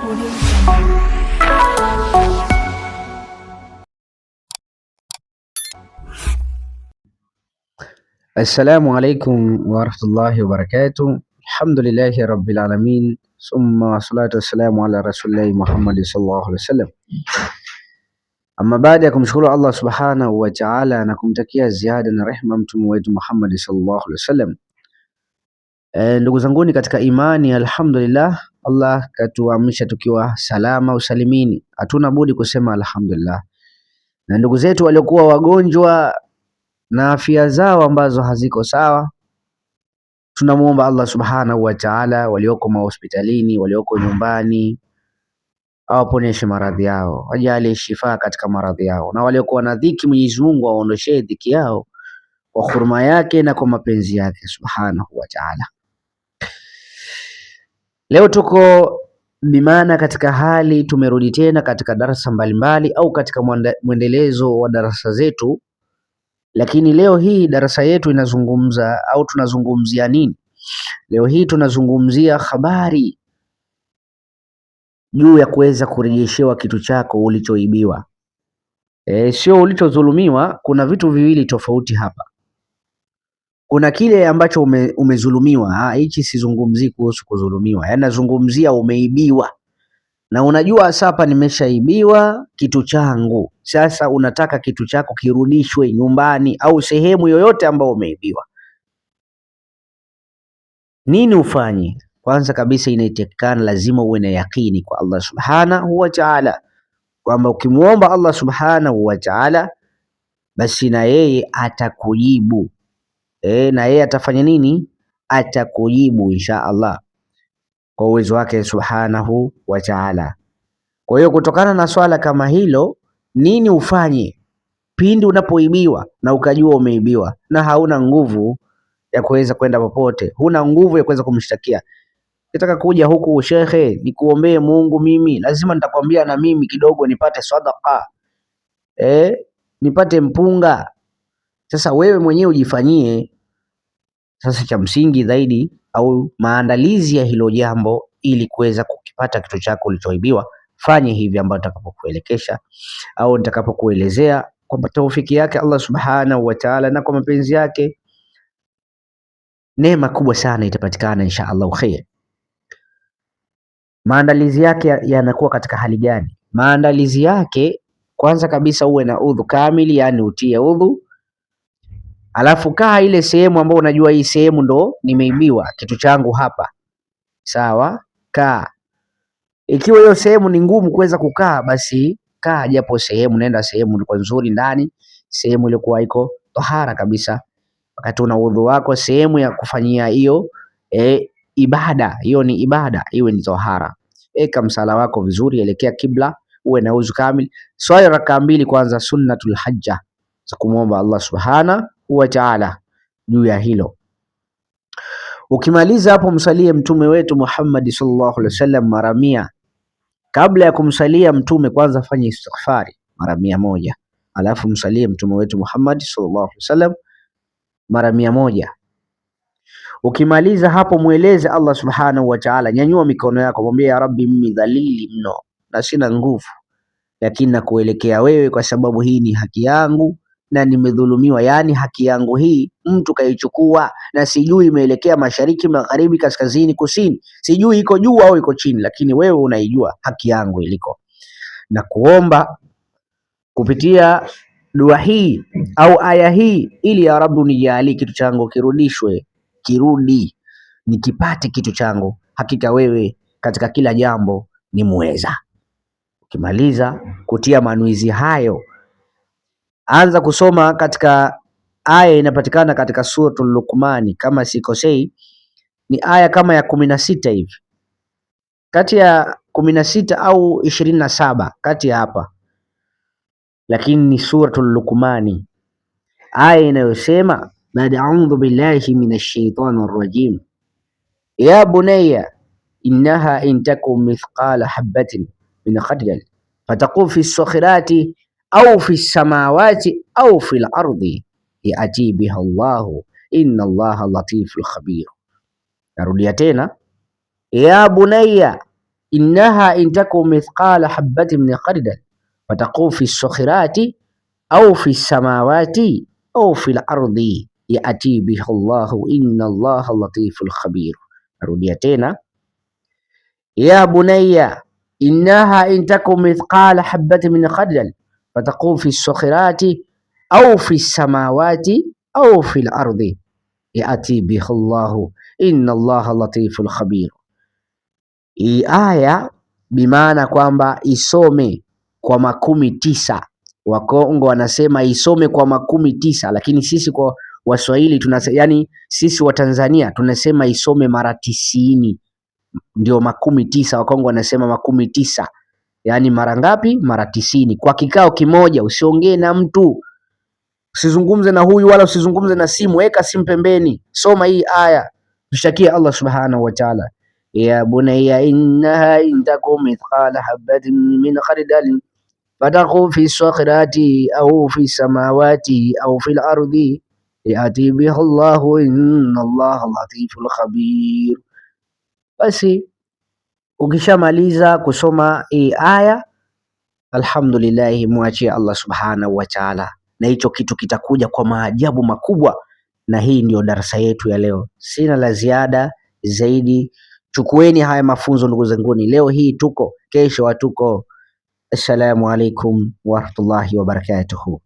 Audio Jungle. Assalamu alaikum warahmatullahi wabarakatuh. Alhamdulillahi rabbil alamin, summa salatu wassalamu ala rasulillahi Muhammad sallallahu alaihi wasallam. Amma baada ya kumshukuru Allah subhanahu wa ta'ala na kumtakia ziada na rehma mtume wetu Muhammad sallallahu alaihi wasallam. Ndugu zanguni katika imani, alhamdulillah, Allah katuamsha tukiwa salama usalimini, hatuna budi kusema alhamdulillah. Na ndugu zetu waliokuwa wagonjwa na afya zao ambazo haziko sawa, tunamuomba Allah subhanahu wa ta'ala, walioko mahospitalini, walioko nyumbani, awaponeshe maradhi yao, ajalie shifa katika maradhi yao, na waliokuwa na dhiki, Mwenyezi Mungu aondoshe dhiki yao kwa huruma yake na kwa mapenzi yake subhanahu wa ta'ala. Leo tuko bimana katika hali, tumerudi tena katika darasa mbalimbali au katika mwendelezo wa darasa zetu. Lakini leo hii darasa yetu inazungumza au tunazungumzia nini? Leo hii tunazungumzia habari juu ya kuweza kurejeshewa kitu chako ulichoibiwa. Sio ulichodhulumiwa. Kuna vitu viwili tofauti hapa. Kuna kile ambacho umezulumiwa. Hichi sizungumzii kuhusu kudhulumiwa, yaani nazungumzia umeibiwa, na unajua sasa nimeshaibiwa kitu changu. Sasa unataka kitu chako kirudishwe nyumbani au sehemu yoyote ambayo umeibiwa. Nini ufanye? Kwanza kabisa inaitakikana lazima uwe na yakini kwa Allah subhanahu wa ta'ala, kwamba ukimuomba Allah subhanahu wa ta'ala basi na yeye atakujibu. Na yeye atafanya nini? Atakujibu insha Allah kwa uwezo wake subhanahu wa ta'ala. Kwa hiyo kutokana na swala kama hilo, nini ufanye pindi unapoibiwa na ukajua umeibiwa na hauna nguvu ya kuweza kwenda popote, huna nguvu ya kuweza kumshtakia? Nataka kuja huku shekhe, nikuombee Mungu, mimi lazima nitakwambia na mimi kidogo nipate sadaqa, nipate mpunga. Sasa wewe mwenyewe ujifanyie. Sasa cha msingi zaidi au maandalizi ya hilo jambo ili kuweza kukipata kitu chako ulichoibiwa, fanye hivi ambavyo nitakapokuelekesha au nitakapokuelezea kwa taufiki yake Allah subhanahu wa ta'ala, na kwa mapenzi yake neema kubwa sana itapatikana insha Allah khair. Maandalizi yake yanakuwa katika hali gani? Maandalizi yake, kwanza kabisa uwe na udhu kamili, yani utie udhu, alafu kaa ile sehemu ambayo unajua hii sehemu ndo nimeibiwa kitu changu hapa, sawa? Kaa. Ikiwa hiyo sehemu ni ngumu kuweza kukaa, basi kaa japo sehemu, nenda sehemu ilikuwa nzuri ndani, sehemu ilikuwa iko tahara kabisa, wakati una udhu wako, sehemu ya kufanyia hiyo ibada, hiyo ni ibada, iwe ni tahara. Eka msala wako vizuri, elekea kibla, uwe na udhu kamili, swali raka mbili kwanza, sunnatul hajja, za kumwomba Allah subhanahu wa ta'ala juu ya hilo. Ukimaliza hapo, msalie mtume wetu Muhammad sallallahu alaihi wasallam mara 100. Kabla ya kumsalia mtume, kwanza fanya istighfari mara 100, alafu msalie mtume wetu Muhammad sallallahu alaihi wasallam mara 100. Ukimaliza hapo, mueleze Allah subhanahu wa ta'ala, nyanyua mikono yako, mwambie ya Rabbi, mimi dhalili mno na sina nguvu, lakini nakuelekea wewe kwa sababu hii ni haki yangu na nimedhulumiwa. Yani haki yangu hii mtu kaichukua, na sijui imeelekea mashariki, magharibi, kaskazini, kusini, sijui iko juu au iko chini, lakini wewe unaijua haki yangu iliko. Na kuomba kupitia dua hii au aya hii, ili ya Rabbi unijalie kitu changu kirudishwe, kirudi, nikipate kitu changu. Hakika wewe katika kila jambo ni muweza. Ukimaliza kutia manuizi hayo, anza kusoma katika aya inapatikana katika suratul Luqmani, kama sikosei ni aya kama ya 16 hivi, kati ya 16 au 27, kati ya hapa, lakini ni suratul Luqmani, aya inayosema baada a'udhu billahi minash shaitani rrajim, ya bunayya innaha in takum mithqala habatin min khardal fatakun fi sakhirati au fi samawati au fil ardi yati biha Allahu inna Allaha latiful khabir. Narudia tena, ya bunayya, innaha in taku mithqala habatin min khardal fataqu fi sakhirati au fi samawati au fil ardi yati bihi Allahu inna Allaha latiful khabir. Narudia tena, ya bunayya innaha in taku mithqala habatin min khardal fataqu fi sakhirati au fi samawati au fil ardi yati bihi Allahu inna Allaha latiful khabir. Hii aya bimaana kwamba isome kwa 19. Wakongo wanasema isome kwa 19, lakini sisi kwa Waswahili tunasema, yani sisi wa Tanzania tunasema isome mara 90, ndio 19. Wakongo wanasema 19, yani mara ngapi? Mara 90. Kwa kikao kimoja, usiongee na mtu, usizungumze na huyu wala usizungumze na simu, weka simu pembeni, soma hii aya, tushakie Allah subhanahu wa ta'ala. Ya bunayya innaha in takum mithqala habatin min khardalin fataqu fi sakhirati au fi samawati au fil ardi yati bihi Allahu inna Allaha latiful khabir. Basi ukishamaliza kusoma hii aya, alhamdulillah, muachie Allah subhanahu wa ta'ala, na hicho kitu kitakuja kwa maajabu makubwa. Na hii ndio darasa yetu ya leo, sina la ziada zaidi. Chukueni haya mafunzo ndugu zanguni, leo hii tuko, kesho hatuko. Assalamu alaikum warahmatullahi wabarakatuhu.